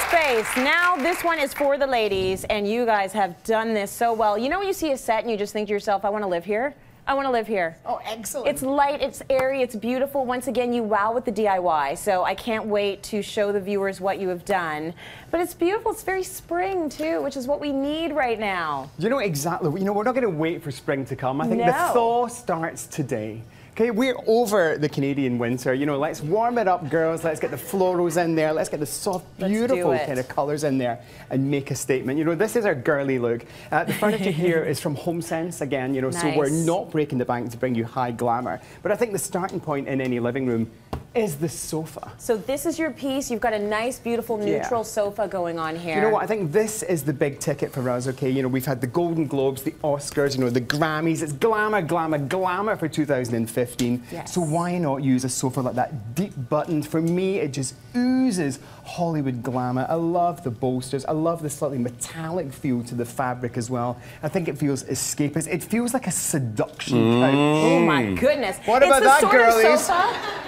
space. Now this one is for the ladies, and you guys have done this so well. You know when you see a set and you just think to yourself, I want to live here? I want to live here. Oh, excellent. It's light, it's airy, it's beautiful. Once again, you wow with the DIY, so I can't wait to show the viewers what you have done. But it's beautiful, it's very spring too, which is what we need right now. You know exactly, you know, we're not going to wait for spring to come. I think the thaw starts today. Okay, we're over the Canadian winter. You know, let's warm it up, girls. Let's get the florals in there. Let's get the soft, beautiful kind of colours in there and make a statement. You know, this is our girly look. The furniture here is from HomeSense again, you know, so we're not breaking the bank to bring you high glamour. But I think the starting point in any living room is the sofa. So this is your piece. You've got a nice, beautiful, neutral sofa going on here. You know what? I think this is the big ticket for us, okay? You know, we've had the Golden Globes, the Oscars, you know, the Grammys. It's glamour, glamour, glamour for 2015. Yes. So why not use a sofa like that, deep buttoned? For me, it just oozes Hollywood glamour. I love the bolsters. I love the slightly metallic feel to the fabric as well. I think it feels escapist. It feels like a seduction couch. Oh my goodness. What about that, girlies?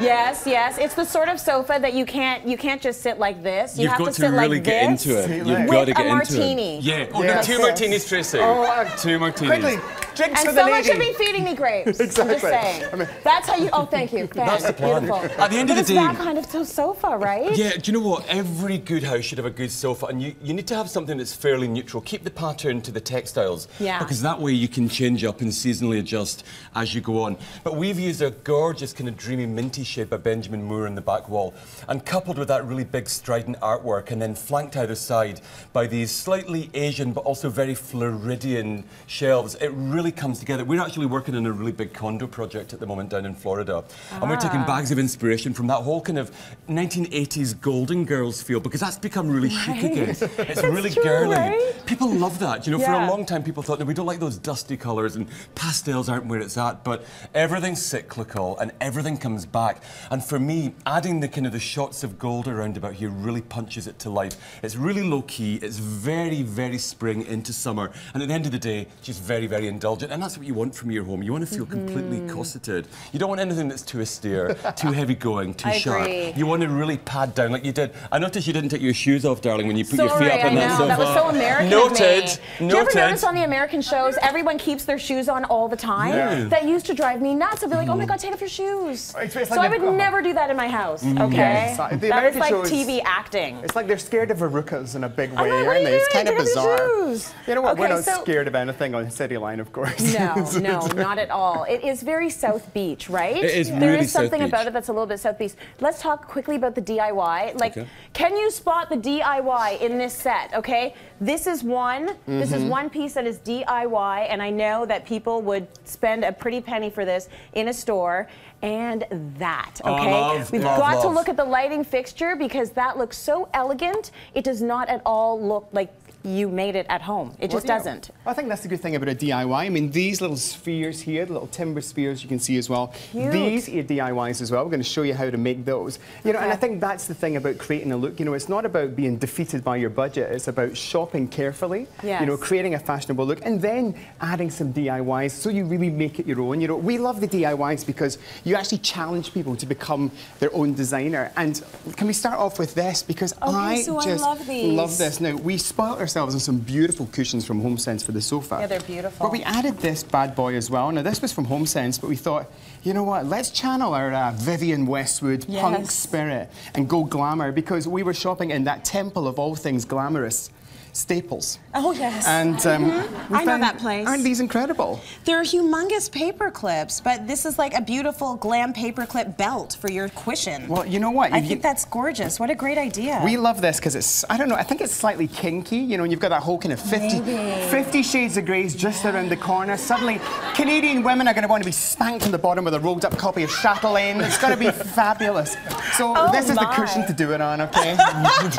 Yes, yes. It's the sort of sofa that you can't just sit like this. You have to sit really like get this into it. You've with got to get a into martini. it. Yeah. Oh, no, 2 martinis, Tracy. Oh, 2 martinis. Quickly, drinks and for the someone lady. should be feeding me grapes. Exactly. I'm just saying. I mean, that's how you. Oh, thank you. That's the plan. Beautiful. At the end of the day, it's that kind of sofa, right? Yeah. Do you know what? Every good house should have a good sofa, and you need to have something that's fairly neutral. Keep the pattern to the textiles. Yeah. Because that way you can change up and seasonally adjust as you go on. But we've used a gorgeous kind of dreamy minty shade by Benjamin Moore in the back wall, and coupled with that really big strident artwork, and then flanked either side by these slightly Asian but also very Floridian shelves, it really comes together. We're actually working on a really big condo project at the moment down in Florida, and we're taking bags of inspiration from that whole kind of 1980s Golden Girls feel, because that's become really chic again. It's really girly. Right? People love that. You know, for a long time people thought that we don't like those dusty colours and pastels aren't where it's at, but everything's cyclical and everything comes back. And for me, adding the kind of the shots of gold around about here really punches it to life. It's really low key, it's very, very spring into summer, and at the end of the day, just very, very indulgent. And that's what you want from your home. You want to feel completely cosseted. You don't want anything that's too austere, too heavy going, too sharp. You want to really pad down like you did. I noticed you didn't take your shoes off, darling, when you put your feet up on that sofa. That was so American Noted. of me. Do you ever notice on the American shows, everyone keeps their shoes on all the time? Yeah. That used to drive me nuts. I'd be like, oh my God, take off your shoes. So I would never do that in my house, okay? Yeah, the that was like shows, TV acting. It's like they're scared of verrucas in a big way, like, aren't they? It's kind of take bizarre. Shoes. You know what? We're not scared of anything on City Line, of course. No, no, not at all. It is very South Beach, right? It is There really is something South about it that's a little bit South Beach. Let's talk quickly about the DIY. Like, can you spot the DIY in this set? Okay, this is one. This is one piece that is DIY, and I know that people would spend a pretty penny for this in a store. And that, okay? We've got to look at the lighting fixture because that looks so elegant. It does not at all look like you made it at home. It just doesn't. I think that's the good thing about a DIY. I mean, these little spheres here, the little timber spheres you can see as well. Cute. These are DIYs as well. We're going to show you how to make those. You know, and I think that's the thing about creating a look. You know, it's not about being defeated by your budget. It's about shopping carefully. Yes. You know, creating a fashionable look and then adding some DIYs so you really make it your own. You know, we love the DIYs because you actually challenge people to become their own designer. And can we start off with this? Because I just love this. Now, we spoiled ourselves on some beautiful cushions from HomeSense for the sofa. Yeah, they're beautiful. But we added this bad boy as well. Now, this was from HomeSense, but we thought, you know what, let's channel our Vivienne Westwood punk spirit and go glamour, because we were shopping in that temple of all things glamorous, Staples. Oh, yes. And I know that place. Aren't these incredible? They're humongous paper clips, but this is like a beautiful glam paper clip belt for your cushion. Well, you know what? I think that's gorgeous. What a great idea. We love this because it's, I don't know, I think it's slightly kinky, you know, and you've got that whole kind of 50 shades of greys just around the corner. Suddenly, Canadian women are going to want to be spanked on the bottom with a rolled up copy of Chatelaine. It's going to be fabulous. So this is the cushion to do it on, okay? Isn't it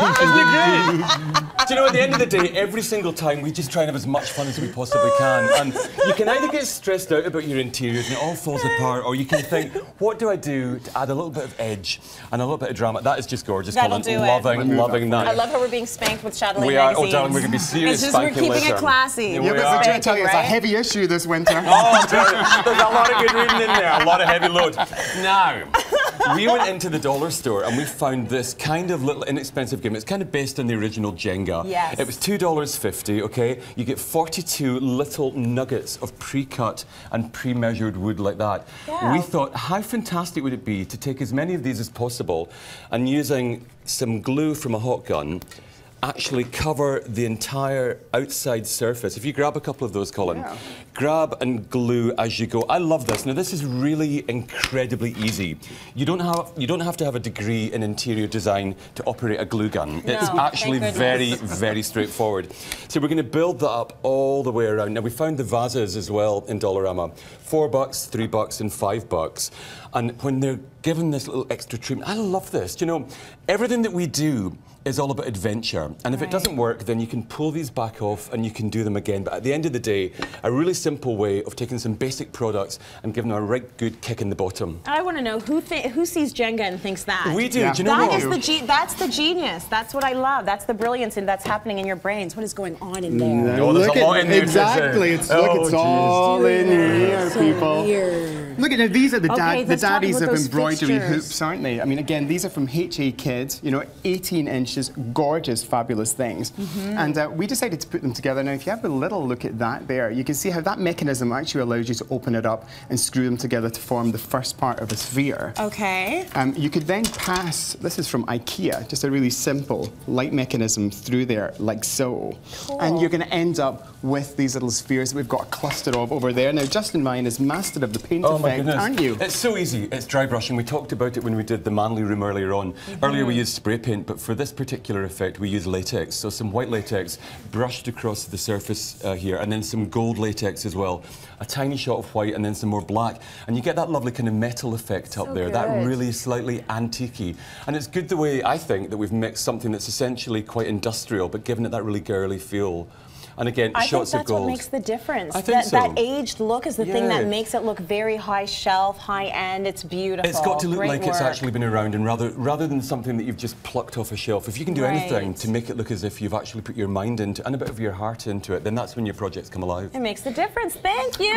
great? Do you know, at the end of the day, every single time we just try and have as much fun as we possibly can. And you can either get stressed out about your interiors and it all falls apart, or you can think, what do I do to add a little bit of edge and a little bit of drama? That is just gorgeous, Colin. Loving that. I love how we're being spanked with Chatelaine We are. magazines. Oh, darling, we're going to be serious It's just we're spanking keeping it classy. Yeah, but I tell you, it's a heavy issue this winter. Oh, there's a lot of good reading in there, a lot of heavy load. Now, we went into the dollar store and we found this kind of little inexpensive game. It's kind of based on the original Jenga. Yes. It was $2.50, okay? You get 42 little nuggets of pre-cut and pre-measured wood like that. Yeah. We thought, how fantastic would it be to take as many of these as possible and using some glue from a hot gun, actually cover the entire outside surface. If you grab a couple of those, Colin, grab and glue as you go. I love this. Now, this is really incredibly easy. You don't have to have a degree in interior design to operate a glue gun. No, it's actually very, very straightforward. So we're going to build that up all the way around. Now, we found the vases as well in Dollarama. $4, $3 and $5. And when they're given this little extra treatment, I love this. Do you know, everything that we do is all about adventure. And if it doesn't work, then you can pull these back off and you can do them again. But at the end of the day, a really simple way of taking some basic products and giving them a right good kick in the bottom. I want to know who sees Jenga and thinks that. We do. Yeah. Do you know what? That's the genius. That's what I love. That's the brilliance and that's happening in your brains. What is going on in there? Oh, there's a lot in there. Exactly. It's all in here, people. Weird. Look at now, these are the let's talk daddies about of those embroidery fixtures. hoops, aren't they? I mean, again, these are from HA Kids, you know, 18 inches, gorgeous, fabulous things. And we decided to put them together. Now, if you have a little look at that there, you can see how that mechanism actually allows you to open it up and screw them together to form the first part of a sphere. Okay. You could then pass, this is from IKEA, just a really simple light mechanism through there, like so. Cool. And you're going to end up with these little spheres that we've got a cluster of over there. Now, Justin Ryan is master of the paint effect, aren't you? It's so easy. It's dry brushing. We talked about it when we did the Manly room earlier on. Earlier we used spray paint, but for this particular effect we use latex. So some white latex brushed across the surface here, and then some gold latex as well. A tiny shot of white and then some more black. And you get that lovely kind of metal effect up there. Good. That really slightly antique-y. And it's good the way, I think, that we've mixed something that's essentially quite industrial, but given it that really girly feel. And again, shots of gold. I think that's what makes the difference. I think that aged look is the thing that makes it look very high shelf, high end. It's beautiful. It's got to look Great like work. it's actually been around, and rather than something that you've just plucked off a shelf. If you can do anything to make it look as if you've actually put your mind into and a bit of your heart into it, then that's when your projects come alive. It makes the difference. Thank you.